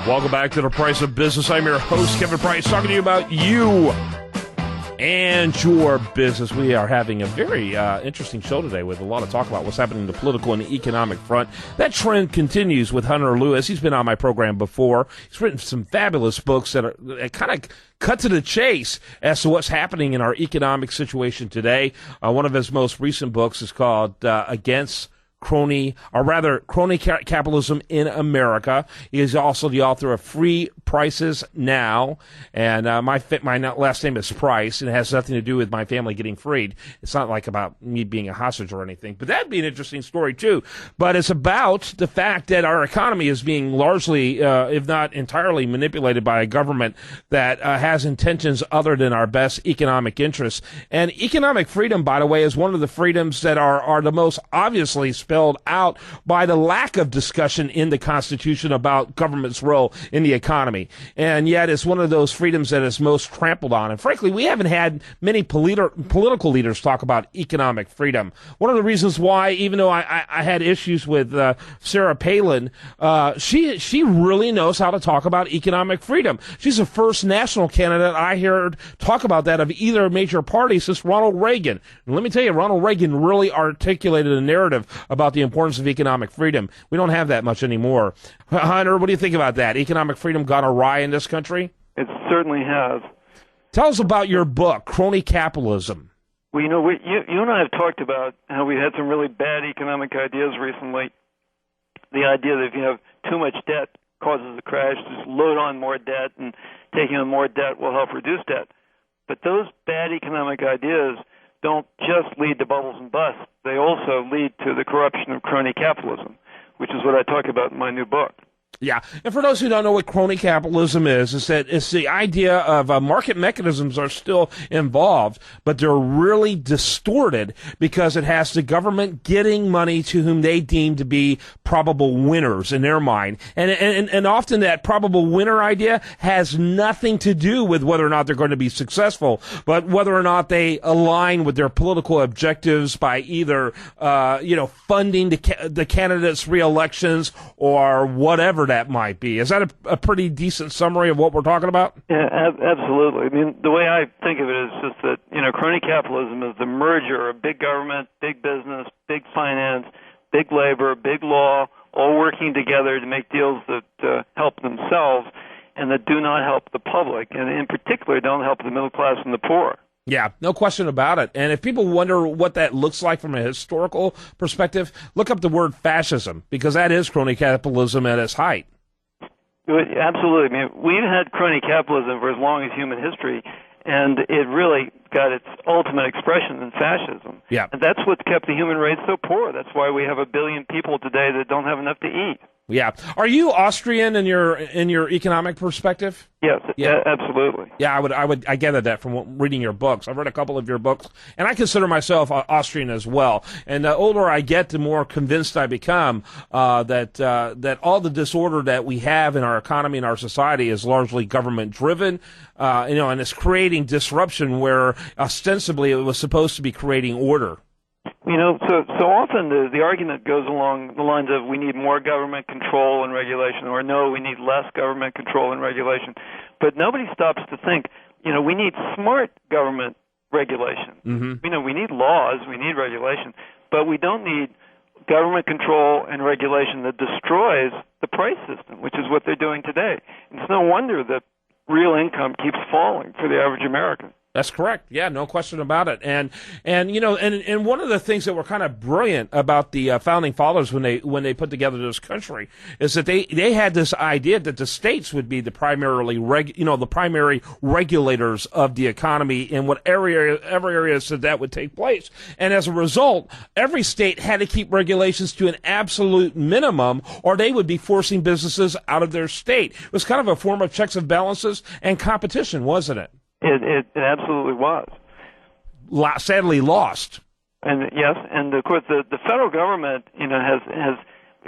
Welcome back to The Price of Business. I'm your host, Kevin Price, talking to you about you and your business. We are having a very interesting show today with a lot of talk about what's happening in the political and economic front. That trend continues with Hunter Lewis. He's been on my program before. He's written some fabulous books that kind of cut to the chase as to what's happening in our economic situation today. One of his most recent books is called Against Crony Capitalism in America. He is also the author of Free Prices Now, and my last name is Price, and it has nothing to do with my family getting freed. It's not like about me being a hostage or anything, but that'd be an interesting story too. But it's about the fact that our economy is being largely, if not entirely, manipulated by a government that has intentions other than our best economic interests. And economic freedom, by the way, is one of the freedoms that are the most obviously spelled out by the lack of discussion in the Constitution about government's role in the economy. And yet it's one of those freedoms that is most trampled on. And frankly, we haven't had many political leaders talk about economic freedom. One of the reasons why, even though I had issues with Sarah Palin, she really knows how to talk about economic freedom. She's the first national candidate I heard talk about that of either major party since Ronald Reagan. And let me tell you, Ronald Reagan really articulated a narrative about the importance of economic freedom. We don't have that much anymore. Hunter, what do you think about that? Economic freedom gone awry in this country? It certainly has. Tell us about your book, Crony Capitalism. Well, you and I have talked about how we had some really bad economic ideas recently. The idea that if you have too much debt causes a crash, just load on more debt, and taking on more debt will help reduce debt. But those bad economic ideas don't just lead to bubbles and busts. They also lead to the corruption of crony capitalism, which is what I talk about in my new book. Yeah, and for those who don't know what crony capitalism is that it's the idea of market mechanisms are still involved, but they're really distorted because it has the government getting money to whom they deem to be probable winners in their mind. And often that probable winner idea has nothing to do with whether or not they're going to be successful, but whether or not they align with their political objectives by either, funding the candidates' re-elections or whatever that might be. Is that a pretty decent summary of what we're talking about? Yeah, absolutely. I mean, the way I think of it is just that, crony capitalism is the merger of big government, big business, big finance, big labor, big law, all working together to make deals that help themselves and that do not help the public, and in particular don't help the middle class and the poor. Yeah, no question about it. And if people wonder what that looks like from a historical perspective, look up the word fascism, because that is crony capitalism at its height. Absolutely. I mean, we've had crony capitalism for as long as human history, and it really got its ultimate expression in fascism. Yeah. And that's what's kept the human race so poor. That's why we have 1 billion people today that don't have enough to eat. Yeah. Are you Austrian in your economic perspective? Yes, yeah. Absolutely. Yeah, I gathered that from reading your books. I've read a couple of your books, and I consider myself Austrian as well. And the older I get, the more convinced I become that all the disorder that we have in our economy and our society is largely government driven, and it's creating disruption where ostensibly it was supposed to be creating order. So often the argument goes along the lines of we need more government control and regulation, or no, we need less government control and regulation. But nobody stops to think, we need smart government regulation. Mm-hmm. We need laws, we need regulation, but we don't need government control and regulation that destroys the price system, which is what they're doing today. It's no wonder that real income keeps falling for the average American. That's correct. Yeah, no question about it. And one of the things that were kind of brilliant about the founding fathers when they put together this country is that they had this idea that the states would be the primary regulators of the economy in whatever areas that would take place. And as a result, every state had to keep regulations to an absolute minimum, or they would be forcing businesses out of their state. It was kind of a form of checks and balances and competition, wasn't it? It absolutely was. Sadly lost. And yes, and of course the federal government, has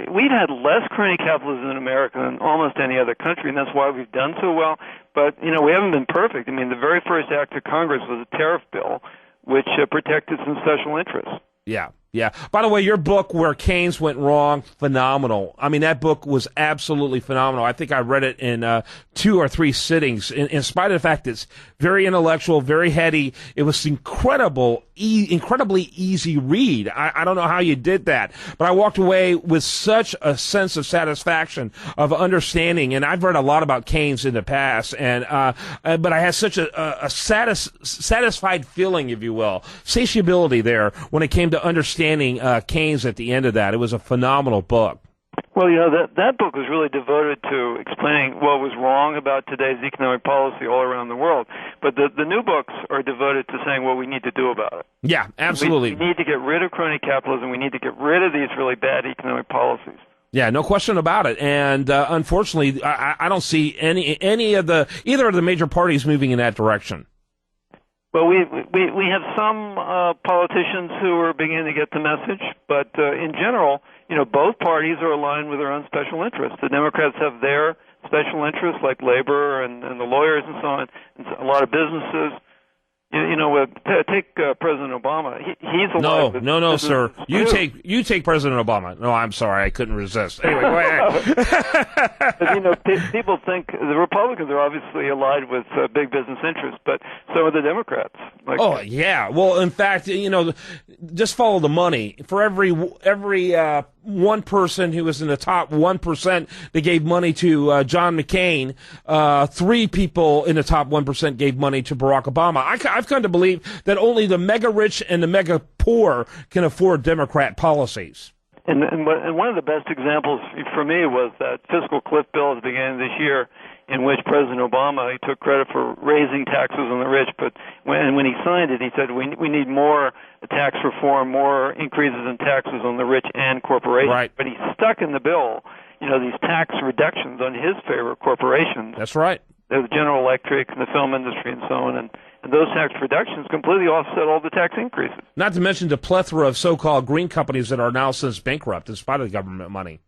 we've had less crony capitalism in America than almost any other country, and that's why we've done so well. But we haven't been perfect. I mean, the very first act of Congress was a tariff bill, which protected some special interests. Yeah. Yeah. By the way, your book, Where Keynes Went Wrong, phenomenal. I mean, that book was absolutely phenomenal. I think I read it in 2 or 3 sittings. In spite of the fact it's very intellectual, very heady, it was incredibly easy read. I don't know how you did that, but I walked away with such a sense of satisfaction, of understanding. And I've read a lot about Keynes in the past, but I had such a satisfied feeling, if you will, satiability there when it came to understanding Keynes at the end of that. It was a phenomenal book. Well, that book was really devoted to explaining what was wrong about today's economic policy all around the world. But the new books are devoted to saying what we need to do about it. Yeah, absolutely. We need to get rid of crony capitalism. We need to get rid of these really bad economic policies. Yeah, no question about it. And unfortunately, I don't see either of the major parties moving in that direction. Well, we have some politicians who are beginning to get the message, but in general, both parties are aligned with their own special interests. The Democrats have their special interests, like labor and the lawyers and so on, and a lot of businesses. Take President Obama. He's aligned. No, sir. You take President Obama. No, I'm sorry, I couldn't resist. Anyway, go ahead. People think the Republicans are obviously aligned with big business interests, but so are the Democrats. Yeah. Well, in fact, just follow the money. For every one person who was in the top 1% that gave money to John McCain, 3 people in the top 1% gave money to Barack Obama. I've come to believe that only the mega rich and the mega poor can afford Democrat policies. And one of the best examples for me was that fiscal cliff bill at the beginning of this year, in which President Obama, he took credit for raising taxes on the rich, but when he signed it, he said we need more tax reform, more increases in taxes on the rich and corporations. Right. But he stuck in the bill, these tax reductions on his favorite corporations. That's right. The General Electric and the film industry and so on, and those tax reductions completely offset all the tax increases. Not to mention the plethora of so-called green companies that are now since bankrupt in spite of the government money.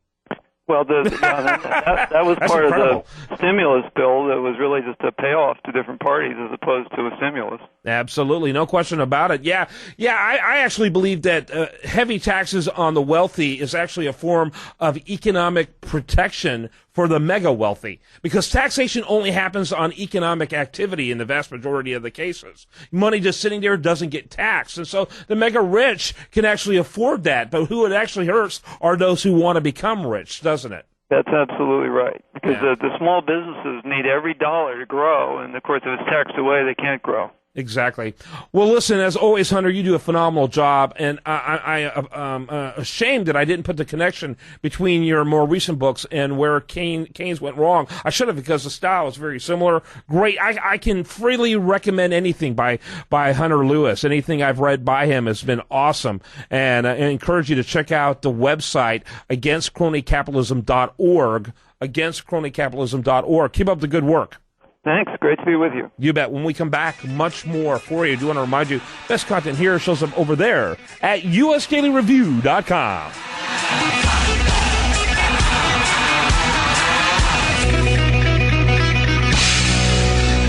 Well, that was part incredible. Of the stimulus bill that was really just a payoff to different parties as opposed to a stimulus. Absolutely, no question about it. Yeah. I actually believe that heavy taxes on the wealthy is actually a form of economic protection for the mega wealthy, because taxation only happens on economic activity in the vast majority of the cases. Money just sitting there doesn't get taxed, and so the mega rich can actually afford that. But who it actually hurts are those who want to become rich, doesn't it? That's absolutely right, because the small businesses need every dollar to grow, and of course, if it's taxed away, they can't grow. Exactly. Well, listen, as always, Hunter, you do a phenomenal job, and I'm ashamed that I didn't put the connection between your more recent books and Where Keynes Went Wrong. I should have, because the style is very similar. Great. I can freely recommend anything by Hunter Lewis. Anything I've read by him has been awesome, and I encourage you to check out the website againstcronycapitalism.org, againstcronycapitalism.org. Keep up the good work. Thanks. Great to be with you. You bet. When we come back, much more for you. I do want to remind you, best content here shows up over there at usdailyreview.com.